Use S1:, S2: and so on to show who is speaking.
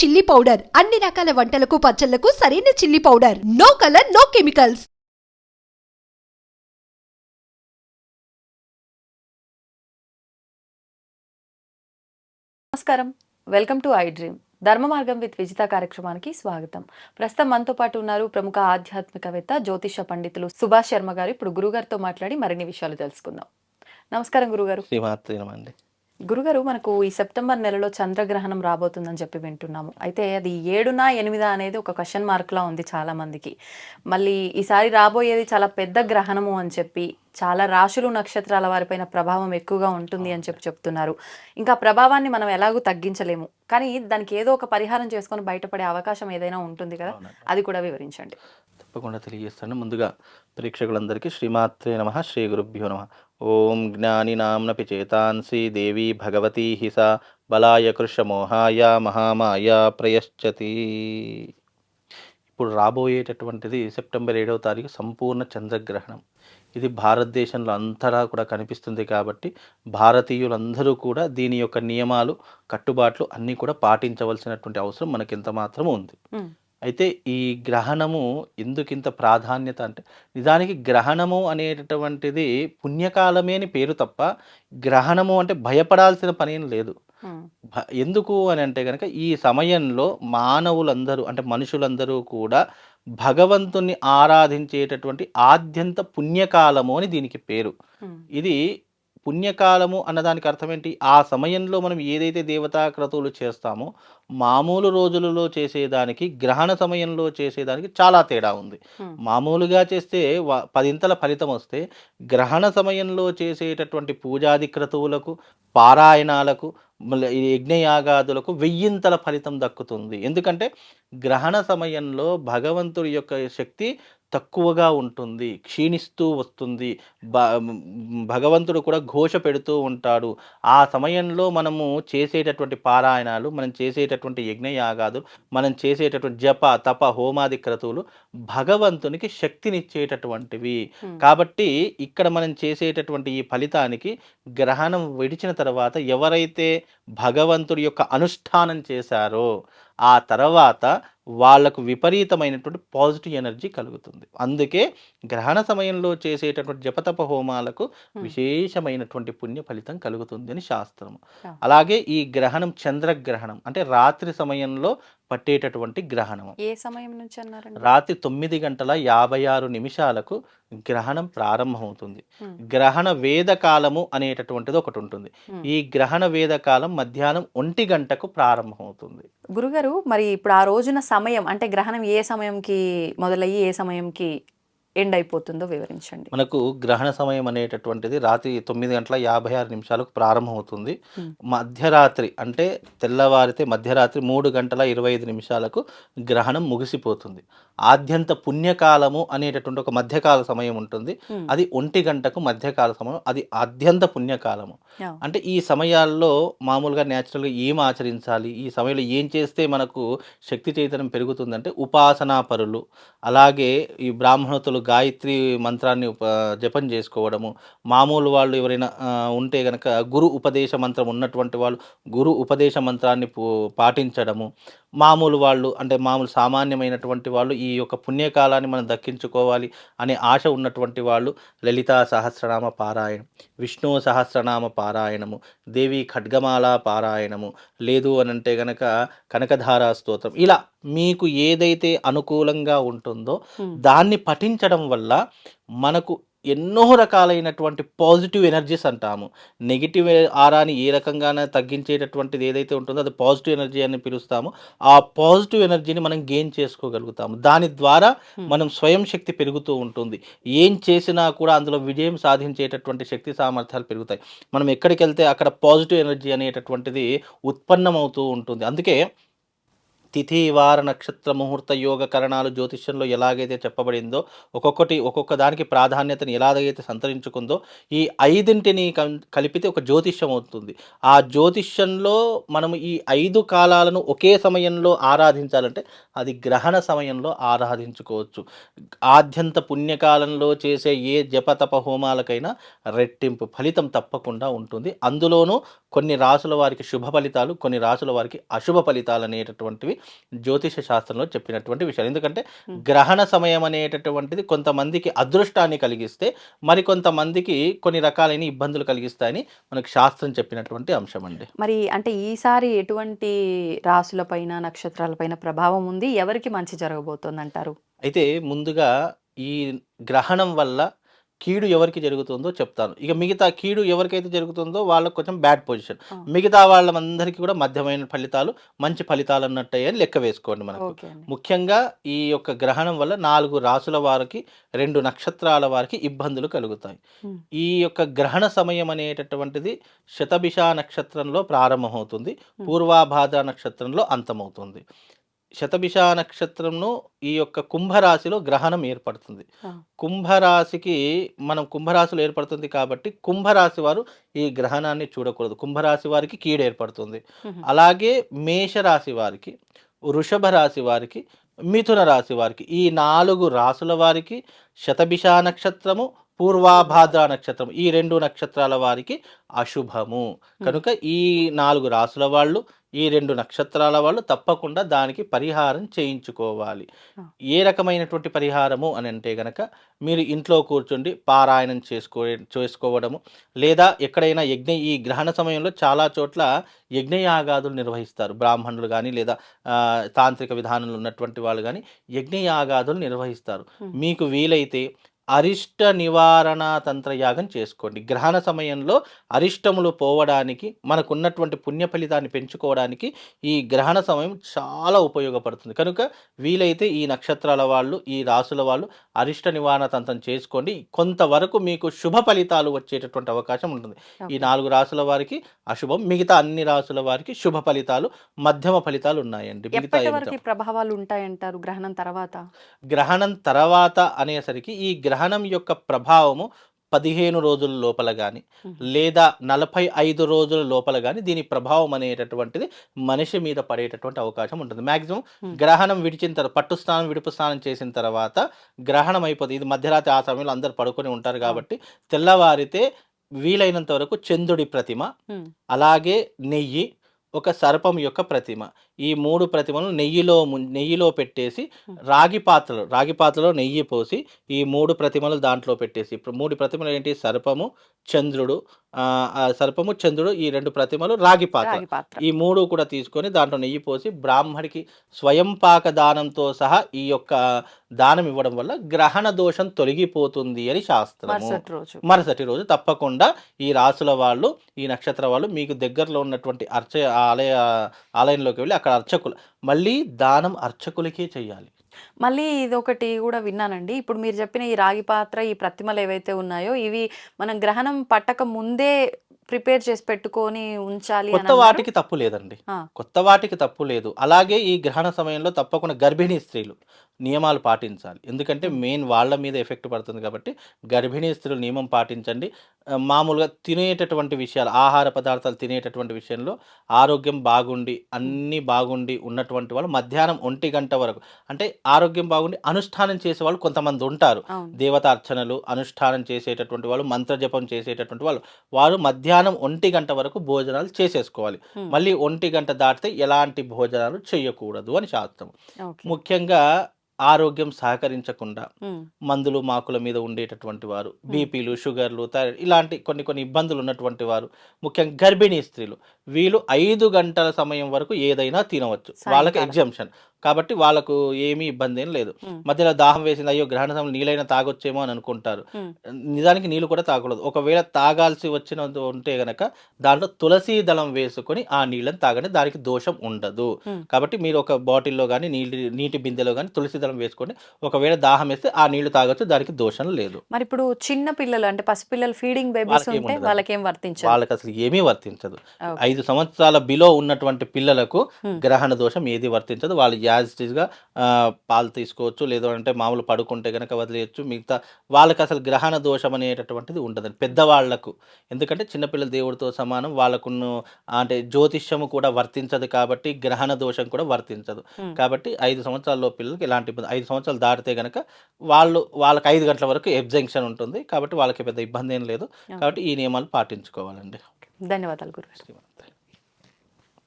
S1: Chilli powder అన్ని రకాల వంటలకు పచ్చళ్లకు సరైన chilli powder. No colour, no chemicals.
S2: నమస్కారం, welcome to iDream. Dharma Margam with Vijitha కార్యక్రమానికి స్వాగతం. ప్రస్తుతం మనతో పాటు ఉన్నారు ప్రముఖ ఆధ్యాత్మికవేత్త, జ్యోతిష పండితులు సుభాష్ శర్మ గారు. ఇప్పుడు గురుగారితో మాట్లాడి మరిన్ని విషయాలు తెలుసుకుందాం. నమస్కారం గురుగారు. గురుగారు, మనకు ఈ సెప్టెంబర్ నెలలో చంద్రగ్రహణం రాబోతుందని చెప్పి వింటున్నాము. అయితే అది 7నా 8 అనేది ఒక క్వశ్చన్ మార్క్ లా ఉంది చాలా మందికి. మళ్ళీ ఈసారి రాబోయేది చాలా పెద్ద గ్రహణము అని చెప్పి, చాలా రాశులు నక్షత్రాల వారిపైన ప్రభావం ఎక్కువగా ఉంటుంది అని చెప్పి చెప్తున్నారు. ఇంకా ప్రభావాన్ని మనం ఎలాగూ తగ్గించలేము, కానీ దానికి ఏదో ఒక పరిహారం చేసుకొని బయటపడే అవకాశం ఏదైనా ఉంటుంది కదా, అది కూడా వివరించండి.
S3: తప్పకుండా తెలియజేస్తాను. ముందుగా ప్రేక్షకులందరికీ శ్రీమాత్రే నమః, శ్రీ గురుభ్యో నమః. ఓం జ్ఞానినాంనపి చేతాంసి దేవీ భగవతీ హిసా బలాయ కృషమోహాయ మహామాయ ప్రయశ్చతి. ఇప్పుడు రాబోయేటటువంటిది సెప్టెంబర్ 7వ తారీఖు సంపూర్ణ చంద్రగ్రహణం. ఇది భారతదేశంలో అంతటా కూడా కనిపిస్తుంది కాబట్టి భారతీయులందరూ కూడా దీని యొక్క నియమాలు, కట్టుబాట్లు అన్నీ కూడా పాటించవలసినటువంటి అవసరం మనకి ఎంత మాత్రం ఉంది. అయితే ఈ గ్రహణము ఎందుకింత ప్రాధాన్యత అంటే, నిజానికి గ్రహణము అనేటటువంటిది పుణ్యకాలమే అని పేరు తప్ప, గ్రహణము అంటే భయపడాల్సిన పని ఏం లేదు. ఎందుకు అని అంటే కనుక, ఈ సమయంలో మానవులందరూ అంటే మనుషులందరూ కూడా భగవంతుని ఆరాధించేటటువంటి ఆద్యంత పుణ్యకాలము అని దీనికి పేరు. ఇది పుణ్యకాలము అన్నదానికి అర్థం ఏంటి? ఆ సమయంలో మనం ఏదైతే దేవతా క్రతువులు చేస్తామో, మామూలు రోజులలో చేసేదానికి గ్రహణ సమయంలో చేసేదానికి చాలా తేడా ఉంది. మామూలుగా చేస్తే 10 ఫలితం వస్తే, గ్రహణ సమయంలో చేసేటటువంటి పూజాది క్రతువులకు, పారాయణాలకు, యజ్ఞయాగాదులకు 1000 ఫలితం దక్కుతుంది. ఎందుకంటే గ్రహణ సమయంలో భగవంతుడి యొక్క శక్తి తక్కువగా ఉంటుంది, క్షీణిస్తూ వస్తుంది. భగవంతుడు కూడా ఘోష పెడుతూ ఉంటాడు. ఆ సమయంలో మనము చేసేటటువంటి పారాయణాలు, మనం చేసేటటువంటి యజ్ఞయాగాదు, మనం చేసేటటువంటి జప తప హోమాది క్రతువులు భగవంతునికి శక్తినిచ్చేటటువంటివి. కాబట్టి ఇక్కడ మనం చేసేటటువంటి ఈ ఫలితానికి గ్రహణం విడిచిన తర్వాత ఎవరైతే భగవంతుడి యొక్క అనుష్ఠానం చేశారో ఆ తర్వాత వాళ్ళకు విపరీతమైనటువంటి పాజిటివ్ ఎనర్జీ కలుగుతుంది. అందుకే గ్రహణ సమయంలో చేసేటటువంటి జపతప హోమాలకు విశేషమైనటువంటి పుణ్య ఫలితం కలుగుతుంది అని శాస్త్రము. అలాగే ఈ గ్రహణం చంద్రగ్రహణం అంటే రాత్రి సమయంలో పట్టేటటువంటి గ్రహణం.
S2: ఏ సమయం నుంచి అన్నారండి?
S3: రాత్రి 9:56 గ్రహణం ప్రారంభమవుతుంది. గ్రహణ వేదకాలము అనేటటువంటిది ఒకటి ఉంటుంది. ఈ గ్రహణ వేదకాలం మధ్యాహ్నం 1 గంటకు ప్రారంభమవుతుంది.
S2: గురుగారు, మరి ఇప్పుడు ఆ రోజున సమయం అంటే గ్రహణం ఏ సమయంకి మొదలయ్యి ఏ సమయంకి ఎండ్ అయిపోతుందో వివరించండి.
S3: మనకు గ్రహణ సమయం అనేటటువంటిది రాత్రి 9:56 ప్రారంభమవుతుంది. మధ్యరాత్రి అంటే తెల్లవారితే మధ్యరాత్రి 3:25 గ్రహణం ముగిసిపోతుంది. ఆద్యంత పుణ్యకాలము అనేటటువంటి ఒక మధ్యకాల సమయం ఉంటుంది. అది 1 గంటకు మధ్యకాల సమయం, అది ఆద్యంత పుణ్యకాలము. అంటే ఈ సమయాల్లో మామూలుగా న్యాచురల్గా ఏం ఆచరించాలి, ఈ సమయంలో ఏం చేస్తే మనకు శక్తి చైతన్యం పెరుగుతుందంటే, ఉపాసనా పరులు, అలాగే ఈ బ్రాహ్మణతులు గాయత్రి మంత్రాన్ని జపం చేసుకోవడము, మామూలు వాళ్ళు ఎవరైనా ఉంటే గనక గురు ఉపదేశ మంత్రం ఉన్నటువంటి వాళ్ళు గురు ఉపదేశ మంత్రాన్ని పాటించడము, మామూలు వాళ్ళు అంటే మామూలు సామాన్యమైనటువంటి వాళ్ళు ఈ యొక్క పుణ్యకాలాన్ని మనం దక్కించుకోవాలి అనే ఆశ ఉన్నటువంటి వాళ్ళు లలితా సహస్రనామ పారాయణం, విష్ణు సహస్రనామ పారాయణము, దేవి ఖడ్గమాల పారాయణము, లేదు అని అంటే గనక కనకధారా స్తోత్రం, ఇలా మీకు ఏదైతే అనుకూలంగా ఉంటుందో దాన్ని పఠించడం వల్ల మనకు ఎన్నో రకాలైనటువంటి పాజిటివ్ ఎనర్జీస్ అంటాము. నెగిటివ్ ఆరాని ఏ రకంగానే తగ్గించేటటువంటిది ఏదైతే ఉంటుందో అది పాజిటివ్ ఎనర్జీ అని పిలుస్తాము. ఆ పాజిటివ్ ఎనర్జీని మనం గెయిన్ చేసుకోగలుగుతాము. దాని ద్వారా మనం స్వయం శక్తి పెరుగుతూ ఉంటుంది. ఏం చేసినా కూడా అందులో విజయం సాధించేటటువంటి శక్తి సామర్థ్యాలు పెరుగుతాయి. మనం ఎక్కడికి వెళ్తే అక్కడ పాజిటివ్ ఎనర్జీ అనేటటువంటిది ఉత్పన్నమవుతూ ఉంటుంది. అందుకే తిథి వార నక్షత్ర ముహూర్త యోగ కరణాలు జ్యోతిష్యంలో ఎలాగైతే చెప్పబడిందో ఒక్కొక్క దానికి ప్రాధాన్యతను ఎలాగైతే సంతరించుకుందో ఈ ఐదింటిని కలిపితే ఒక జ్యోతిష్యం అవుతుంది. ఆ జ్యోతిష్యంలో మనము ఈ 5 కాలాలను ఒకే సమయంలో ఆరాధించాలంటే అది గ్రహణ సమయంలో ఆరాధించుకోవచ్చు. ఆద్యంత పుణ్యకాలంలో చేసే ఏ జపతప హోమాలకైనా రెట్టింపు ఫలితం తప్పకుండా ఉంటుంది. అందులోనూ కొన్ని రాసుల వారికి శుభ ఫలితాలు, కొన్ని రాసుల వారికి అశుభ ఫలితాలు అనేటటువంటివి జ్యోతిష శాస్త్రంలో చెప్పినటువంటి విషయాలు. ఎందుకంటే గ్రహణ సమయం అనేటటువంటిది కొంతమందికి అదృష్టాన్ని కలిగిస్తే మరికొంతమందికి కొన్ని రకాలైన ఇబ్బందులు కలిగిస్తాయని మనకు శాస్త్రం చెప్పినటువంటి అంశం అండి.
S2: మరి అంటే ఈసారి ఎటువంటి రాసులపైన నక్షత్రాలపైన ప్రభావం ఉంది, ఎవరికి మంచి జరగబోతోంది అంటారు?
S3: అయితే ముందుగా ఈ గ్రహణం వల్ల కీడు ఎవరికి జరుగుతుందో చెప్తాను. ఇక మిగతా కీడు ఎవరికైతే జరుగుతుందో వాళ్ళకి కొంచెం బ్యాడ్ పొజిషన్, మిగతా వాళ్ళందరికీ కూడా మధ్యమైన ఫలితాలు, మంచి ఫలితాలు అన్నట్టే అని లెక్క వేసుకోండి. మనకు ముఖ్యంగా ఈ యొక్క గ్రహణం వల్ల 4 రాసుల వారికి, 2 నక్షత్రాల వారికి ఇబ్బందులు కలుగుతాయి. ఈ యొక్క గ్రహణ సమయం అనేటటువంటిది శతభిష నక్షత్రంలో ప్రారంభమవుతుంది, పూర్వాభాద్ర నక్షత్రంలో అంతమవుతుంది. శతభిష నక్షత్రంను ఈ యొక్క కుంభరాశిలో గ్రహణం ఏర్పడుతుంది. కుంభరాశికి కుంభరాశిలో ఏర్పడుతుంది కాబట్టి కుంభరాశి వారు ఈ గ్రహణాన్ని చూడకూడదు. కుంభరాశి వారికి కీడు ఏర్పడుతుంది. అలాగే మేషరాశి వారికి, వృషభ రాశి వారికి, మిథున రాశి వారికి, ఈ 4 రాసుల వారికి శతభిష నక్షత్రము, పూర్వాభాద్ర నక్షత్రం, ఈ 2 నక్షత్రాల వారికి అశుభము. కనుక ఈ 4 రాసుల వాళ్ళు, ఈ 2 నక్షత్రాల వాళ్ళు తప్పకుండా దానికి పరిహారం చేయించుకోవాలి. ఏ రకమైనటువంటి పరిహారము అని అంటే గనక మీరు ఇంట్లో కూర్చుండి పారాయణం చేసుకోవడము, లేదా ఎక్కడైనా ఈ గ్రహణ సమయంలో చాలా చోట్ల యజ్ఞయాగాదులు నిర్వహిస్తారు. బ్రాహ్మణులు కానీ లేదా తాంత్రిక విధానంలో ఉన్నటువంటి వాళ్ళు కానీ యజ్ఞయాగాదులు నిర్వహిస్తారు. మీకు వీలైతే అరిష్ట నివారణ తంత్రయాగం చేసుకోండి. గ్రహణ సమయంలో అరిష్టములు పోవడానికి, మనకున్నటువంటి పుణ్య ఫలితాన్ని పెంచుకోవడానికి ఈ గ్రహణ సమయం చాలా ఉపయోగపడుతుంది. కనుక వీలైతే ఈ నక్షత్రాల వాళ్ళు, ఈ రాసుల వాళ్ళు అరిష్ట నివారణ తంత్రం చేసుకోండి. కొంతవరకు మీకు శుభ ఫలితాలు వచ్చేటటువంటి అవకాశం ఉంటుంది. ఈ 4 రాసుల వారికి అశుభం, మిగతా అన్ని రాసుల వారికి శుభ ఫలితాలు, మధ్యమ ఫలితాలు ఉన్నాయండి.
S2: మిగతా ప్రభావాలు ఉంటాయంటారు గ్రహణం తర్వాత?
S3: గ్రహణం తర్వాత అనేసరికి ఈ గ్రహణం యొక్క ప్రభావము 15 రోజుల లోపల కానీ లేదా 45 రోజుల లోపల కానీ దీని ప్రభావం అనేటటువంటిది మనిషి మీద పడేటటువంటి అవకాశం ఉంటుంది. మ్యాక్సిమం గ్రహణం విడిచిన తర్వాత, పట్టు స్నానం విడుపు స్నానం చేసిన తర్వాత గ్రహణం అయిపోతుంది. ఇది మధ్యరాత్రి, ఆ సమయంలో అందరు పడుకొని ఉంటారు కాబట్టి తెల్లవారితే వీలైనంత వరకు చంద్రుడి ప్రతిమ, అలాగే నెయ్యి, ఒక సర్పం యొక్క ప్రతిమ, ఈ 3 ప్రతిమలను నెయ్యిలో పెట్టేసి రాగి పాత్రలో నెయ్యి పోసి ఈ 3 ప్రతిమలు దాంట్లో పెట్టేసి, ఇప్పుడు 3 ప్రతిమలు ఏంటి? సర్పము, చంద్రుడు, ఈ 2 ప్రతిమలు రాగి పాత్ర, ఈ 3 కూడా తీసుకొని దాంట్లో నెయ్యి పోసి బ్రాహ్మడికి స్వయం పాక దానంతో సహా ఈ యొక్క దానం ఇవ్వడం వల్ల గ్రహణ దోషం తొలగిపోతుంది అని శాస్త్రము. మరుసటి రోజు తప్పకుండా ఈ రాసుల వాళ్ళు, ఈ నక్షత్ర వాళ్ళు మీకు దగ్గరలో ఉన్నటువంటి ఆలయంలోకి వెళ్ళి అక్కడ అర్చకులు, మళ్ళీ దానం అర్చకులకే చేయాలి.
S2: మళ్ళీ ఇదొకటి కూడా విన్నానండి. ఇప్పుడు మీరు చెప్పిన ఈ రాగి పాత్ర, ఈ ప్రతిమలు ఏవైతే ఉన్నాయో ఇవి మనం గ్రహణం పట్టక ముందే ప్రిపేర్ చేసి పెట్టుకొని ఉంచాలి.
S3: కొత్త వాటికి తప్పు లేదండి, కొత్త వాటికి తప్పు లేదు. అలాగే ఈ గ్రహణ సమయంలో తప్పకుండా గర్భిణీ స్త్రీలు నియమాలు పాటించాలి. ఎందుకంటే మెయిన్ వాళ్ళ మీద ఎఫెక్ట్ పడుతుంది కాబట్టి గర్భిణీ స్త్రీలు నియమం పాటించండి. మామూలుగా తినేటటువంటి విషయాలు, ఆహార పదార్థాలు తినేటటువంటి విషయంలో ఆరోగ్యం బాగుండి, అన్నీ బాగుండి ఉన్నటువంటి వాళ్ళు మధ్యాహ్నం 1 గంట వరకు, అంటే ఆరోగ్యం బాగుండి అనుష్ఠానం చేసే వాళ్ళు కొంతమంది ఉంటారు. దేవత అర్చనలు అనుష్ఠానం చేసేటటువంటి వాళ్ళు, మంత్రజపం చేసేటటువంటి వాళ్ళు మధ్యాహ్నం 1 గంట వరకు భోజనాలు చేసేసుకోవాలి. మళ్ళీ 1 గంట దాటితే ఎలాంటి భోజనాలు చేయకూడదు అని శాస్త్రం. ముఖ్యంగా ఆరోగ్యం సహకరించకుండా మందులు మాకుల మీద ఉండేటటువంటి వారు, బీపీలు, షుగర్లు, థైరాయిడ్ ఇలాంటి కొన్ని ఇబ్బందులు ఉన్నటువంటి వారు, ముఖ్యంగా గర్భిణీ స్త్రీలు, వీళ్ళు 5 గంటల సమయం వరకు ఏదైనా తినవచ్చు. వాళ్ళకి ఎగ్జంప్షన్. కాబట్టి వాళ్ళకు ఏమీ ఇబ్బంది ఏం లేదు. మధ్యలో దాహం వేసింది, అయ్యో గ్రహణ సమయంలో నీళ్ళైనా తాగొచ్చేమో అని అనుకుంటారు. నిజానికి నీళ్ళు కూడా తాగకూడదు. ఒకవేళ తాగాల్సి వచ్చినది ఉంటే గనక దాంట్లో తులసి దళం వేసుకొని ఆ నీళ్ళని తాగండి, దానికి దోషం ఉండదు. కాబట్టి మీరు ఒక బాటిల్లో కానీ నీటి బిందెలో కానీ తులసి దళం వేసుకోండి. ఒకవేళ దాహం వేస్తే ఆ నీళ్లు తాగొచ్చు, దానికి దోషం లేదు.
S2: మరి ఇప్పుడు చిన్న పిల్లలు అంటే పసిపిల్లలు ఫీడింగ్ బేబీస్
S3: వాళ్ళకి
S2: ఉంటే
S3: ఏముండదు.
S2: వాళ్ళకేం వర్తించదు.
S3: వాళ్ళకి అసలు ఏమీ వర్తించదు.
S2: ఓకే.
S3: 5 సంవత్సరాల బిలో ఉన్నటువంటి పిల్లలకు గ్రహణ దోషం ఏది వర్తించదు. వాళ్ళు యాజ్ ఇట్ ఈస్‌గా పాలు తీసుకోవచ్చు. లేదు అంటే మామూలు పడుకుంటే గనక వదిలేయొచ్చు. మిగతా వాళ్ళకి అసలు గ్రహణ దోషం అనేటటువంటిది ఉండదండి. పెద్దవాళ్ళకు. ఎందుకంటే చిన్నపిల్లలు దేవుడితో సమానం. వాళ్ళకును అంటే జ్యోతిష్యము కూడా వర్తించదు కాబట్టి గ్రహణ దోషం కూడా వర్తించదు. కాబట్టి 5 సంవత్సరాల లోపు పిల్లలకి ఎలాంటి ఇబ్బంది, 5 సంవత్సరాలు దాటితే గనక వాళ్ళకి 5 గంటల వరకు ఎగ్జంక్షన్ ఉంటుంది. కాబట్టి వాళ్ళకి పెద్ద ఇబ్బంది ఏం లేదు. కాబట్టి ఈ నియమాలు పాటించుకోవాలండి.
S2: ధన్యవాదాలు గురుగారు.
S3: శ్రీమాత్రే.